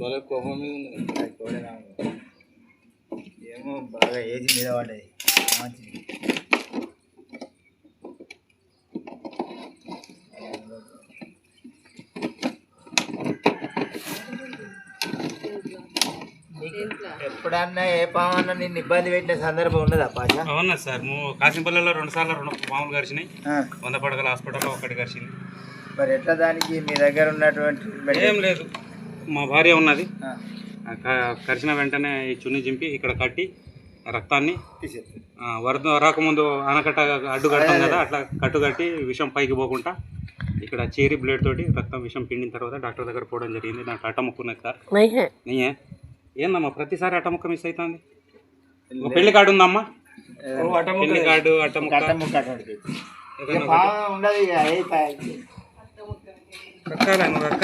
బాగా కోపం మీద ఉన్నది. ఏమో బాగా ఏజ్ మీద పడ్డది. మంచిది. ఎప్పుడన్నా ఏ పామన్నా నిన్ను ఇబ్బంది పెట్టిన సందర్భం ఉన్నదా పాష? అవునా సార్, కాసింపల్లిలో 2 సార్లు 2 పాములు కరిచినాయి. 100 పడగల హాస్పిటల్లో 1 కరిచింది. మరి ఎట్లా దానికి మీ దగ్గర ఉన్నటువంటి ఏం లేదు, మా భార్య ఉన్నది. కరిచిన వెంటనే ఈ చున్ని చింపి ఇక్కడ కట్టి రక్తాన్ని వరద రాకముందు ఆనకట్ట అడ్డు కడతాం కదా, అట్లా కట్టు కట్టి విషం పైకి పోకుండా ఇక్కడ చేరి బ్లేడ్ తోటి రక్తం విషం పిండిన తర్వాత డాక్టర్ దగ్గర పోవడం జరిగింది. నాకు అట్టముక్కున్నది సార్. నీయే ఏందమ్మా ప్రతిసారి అట్టముక్క మిస్ అవుతుంది? ఒక పెళ్లి కార్డు ఉందమ్మా, పెళ్లి కార్డు అట్టముక్క